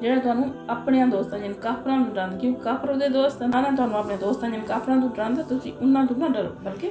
ਜਿਹੜਾ ਤੁਹਾਨੂੰ ਆਪਣੇ ਦੋਸਤਾਂ ਜਿਨ ਕਾਫਰਾਂ ਨੂੰ ਡਰਾਉਂਦਾ ਕਿਉਂਕਿ ਕਾਫਰ ਉਹਦੇ ਦੋਸਤ ਨਾ ਤੁਹਾਨੂੰ ਆਪਣੇ ਦੋਸਤਾਂ ਜਿਨ ਕਾਫਰਾਂ ਤੋਂ ਡਰਾਉਂਦਾ ਤੁਸੀਂ ਉਹਨਾਂ ਤੋਂ ਨਾ ਡਰੋ ਬਲਕਿ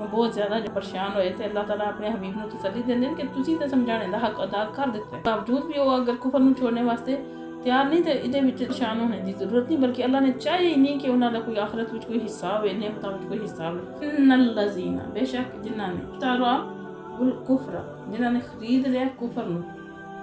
بہت زیادہ جو پریشان ہوئے تھے، اللہ تعالیٰ اپنے حبیب نو تسلی دیندے کہ تسی تے سمجھانے دا حق ادا کر دیتا ہے، باوجود بھی وہ اگر کفر نو چھوڑنے واسطے تیار نہیں تے ادے وچ پریشان ہونے دی ضرورت نہیں، بلکہ اللہ نے چاہیے ہی نہیں کہ انہاں دا کوئی آخرت وچ کوئی حصہ ہوئے، نعمتاں وچ کوئی حصہ ہوئے۔ ان الذین، بے شک جنہاں نے اشتروا الکفر، جنہاں نے خرید لیا کفر نو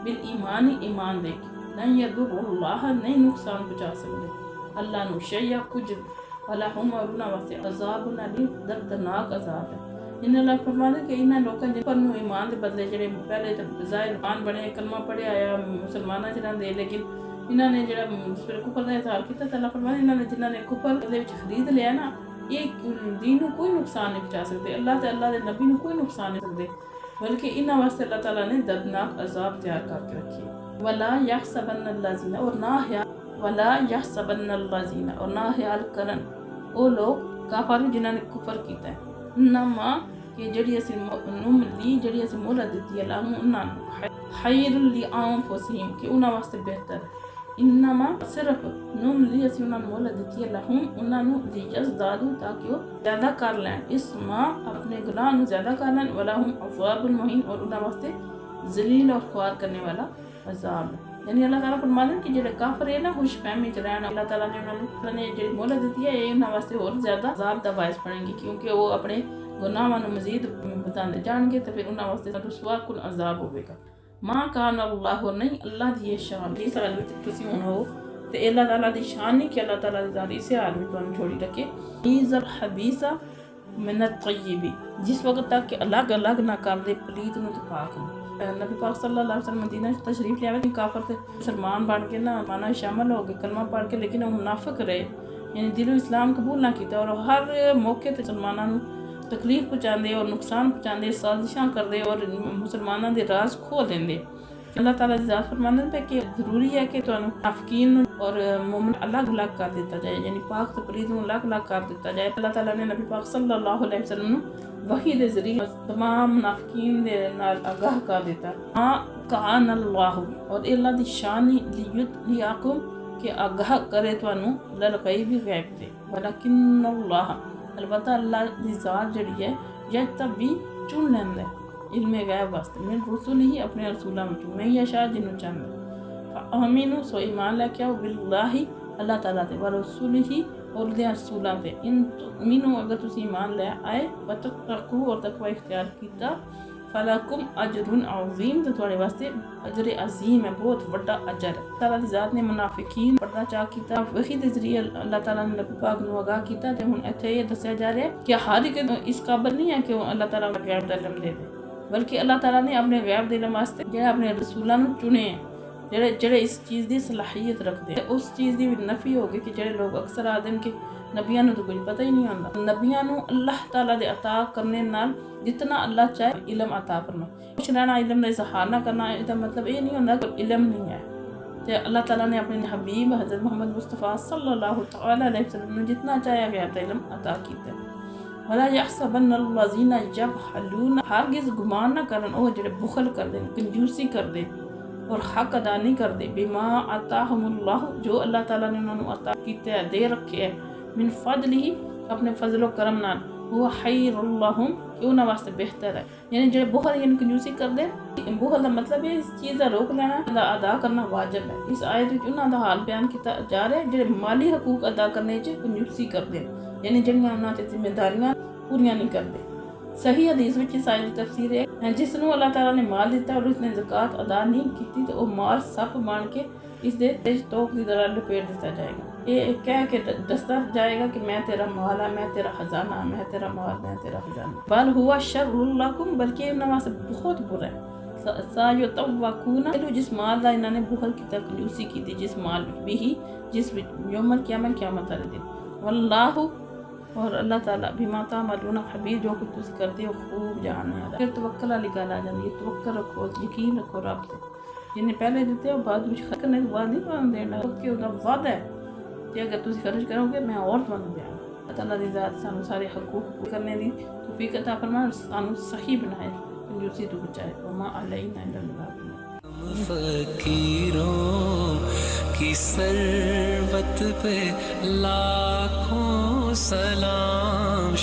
بالایمان، ایمان لے کے، لن یضر اللہ، نہیں نقصان پہنچا سکتے اللہ نو شیئا کچھ، وَلَهُمْ اور انہاں واسطے عذاب علیم، دردناک عذاب ہے۔ ان اللہ فرماتے کہ انہاں لوکاں جن پر نو ایمان دے بدلے جڑے پہلے تے ظاہر ایمان بنے، کلمہ پڑھے آیا، مسلماناں چ رہندے، لیکن انہاں نے جڑا جس پر کفر دا اظہار کیتا تے اللہ فرماتے انہاں نے جنہاں نے کفر دے وچ خرید لیا نا، یہ دین نو کوئی نقصان نہیں پہنچا سکتے، اللہ تے اللہ دے نبی نو کوئی نقصان نہیں سکتے، بلکہ انہاں واسطے اللہ تعالیٰ نے دردناک عذاب تیار کر کے رکھی ہے۔ ولا یحسبن الذین، اور نہ ولا یحسبن الذین، اور نہ خیال کرن وہ لوگ کافر جنہاں نے کفر کیتا ہے، انما کہ جڑی اسی نملی جڑی اسی مہلت دیتی ہے لہم انہاں نو، خیر لانفسہم کہ انہاں واسطے بہتر ہے، انما صرف نملی اسی انہاں نو مہلت دیتی ہے لہم انہاں نو لیزدادوا تاکہ وہ زیادہ کر لیں، اس ماں اپنے گناہ نو زیادہ کر لیں، ولہم عذاب مہین، اور انہاں واسطے ذلیل اور خوار کرنے والا عذاب ہے۔ یعنی اللہ تعالیٰ فرماتے ہیں کہ جڑے کافر ہے نا خوش فہمی چ رہنا، اللہ تعالیٰ نے انہوں نے جڑی مہلت دیتی ہے یہ انہاں واسطے اور زیادہ عذاب دا باعث بنے گی، کیونکہ وہ اپنے گناہاں نو مزید بتاندے جان گے تو پھر انہاں واسطے رسوا کن عذاب ہوے گا۔ ما کان اللہ، نہیں اللہ دی یہ شان، جس حال وچ تسی ہن ہو تے اللہ تعالیٰ دی شان نہیں کہ اللہ تعالیٰ دی ذات اسے حال وچ تانوں چھوڑی رکھے، میز الخبیث من الطیب، جس وقت تک کہ الگ الگ نہ کر دے پلیت نو تے پاک نو۔ نبی پاک صلی اللہ علیہ وسلم مدینہ تشریف لے آئے، کافر تھے مسلمان بن کے نہ مانا شامل ہو گئے کلمہ پڑھ کے، لیکن وہ منافق رہے، یعنی دل و اسلام قبول نہ کیتا، اور ہر موقع تے مسلمانوں تکلیف پہنچاندے اور نقصان پہنچاندے، سازشاں کردے اور مسلمانوں دے راز کھول دیندے۔ اللہ تعالیٰ کی ذات فرماندے پہ کہ ضروری ہے کہ تانوں منافقین اور مومن الگ الگ کر دیتا جائے، یعنی پاک تے پلید نوں الگ الگ کر دیتا جائے۔ اللہ تعالیٰ نے نبی پاک صلی اللہ علیہ وسلم وحی دے ذریعے تمام منافقین دے نال آگاہ کر دیتا۔ ہاں کان اللہ، اور اللہ دی شان لیاکم کہ آگاہ کرے تانوں للغیب غیب دے، ولکن اللہ، البتہ اللہ دی ذات جڑی ہے یجتبی چن لیندا ہے علم غیب واسطے، من رسول ہی اپنے رسولاں وچوں، میں یشاء جنوں چاہندا، آمینو سو ایمان لے کے آؤ باللہ اللہ تعالیٰ تے، ورسول ہی اور دے رسولاں تے، ان مینو اگر تسی ایمان لے آئے، وتقوا اور تقوی اختیار کیتا، فلکم اجر عظیم، تو تھوڑے واسطے اجر عظیم ہے، بہت بڑا اجر ہے۔ اللہ تعالیٰ دی ذات نے منافقین پردہ چاک کیتا، وحی دے ذریعے اللہ تعالیٰ نے نبی پاک نو آگاہ کیتا، تے ہن ایتھے یہ دسیا جا رہا ہے کہ ہر ایک اس قابل نہیں ہے کہ اللہ تعالیٰ غیب دا علم دے دے، بلکہ اللہ تعالیٰ نے اپنے غیب دے علم واسطے جڑے اپنے رسولاں نو چنے ہیں، جڑے اس چیز دی صلاحیت رکھتے ہیں، اس چیز دی نفی ہوگی کہ جڑے لوگ اکثر آدم کے نبیاں نو تو کچھ پتہ ہی نہیں ہوندا، نبیاں نو اللہ تعالیٰ دے عطا کرنے نال جتنا اللہ چاہے علم عطا فرما، کچھ رہنا علم دا اظہار نہ کرنا، اس کا مطلب یہ نہیں ہوندا کہ علم نہیں ہے۔ تے اللہ تعالیٰ نے اپنے حبیب حضرت محمد مصطفیٰ صلی اللہ تعالیٰ علیہ وسلم نے جتنا چاہے غیب دا علم عطا کیتا ہے۔ ولا یحسبن الذین یبخلون، ہرگز گمان نہ کرن وہ جڑے بخل کردے، کنجوسی کردے اور حق ادا نہیں کردے، بما آتاہم اللہ، جو اللہ تعالیٰ نے انہوں نے عطا کیتا ہے، دے رکھے ہے، من فضلہ، اپنے فضل و کرم نال، وہ خیر اللہم، کہ انہاں واسطے بہتر ہے۔ یعنی جڑے بخل یعنی کنجوسی کردے، بخل دا مطلب ہے اس چیز دا روک لینا، ادا کرنا واجب ہے۔ اس آیت وچ انہاں دا حال بیان کیتا جا رہا ہے جڑے مالی حقوق ادا کرنے وچ کنجوسی کردے، یعنی جڑیاں انہاں تے ذمہ داریاں پوریاں نہیں کردے۔ صحیح حدیث وچ اس آیت دی تفسیر ہے، جس نو اللہ تعالیٰ نے مال دیتا اور اس نے زکوٰۃ ادا نہیں کیتی تو وہ مال سپ بن کے اس دے تیج توک دی طرح لپیٹ دیتا جائے گا، یہ کہہ کے دستا جائے گا کہ میں تیرا مال ہے، میں تیرا خزانہ، میں تیرا مال، میں تیرا خزانہ، بل ہوا شر لکم، بلکہ انہاں واسطے بہت برا ہے، سایطوقون، جس مال دا انہاں نے بخل کیتا، کنجوسی کیتی، جس مال بھی جس یوم القیامت، قیامت والے دن، واللہ، اور اللہ تعالیٰ بما تعملون خبیر، جو کچھ تسی کرتے ہو خوب جاننے والا۔ پھر توکل والی گل آ جاندی ہے، توکل رکھو، یقین رکھو رب تے، جنہیں پہلے دیتے ہو بعد میں خرچ کرنے کے بعد نہیں تمہیں دینا، کہ وہ وعدہ ہے کہ اگر تسی خرچ کرو گے میں اور تمہیں دیا۔ اللہ تعالیٰ دی ذات سانو سارے حقوق پورے کرنے دی توفیق عطا فرمائے، سانو صحیح بنائے، کنجوسی تو بچائے، وما علینا الا البلاغ۔ فقیروں کی ثروت پہ لاکھوں سلام،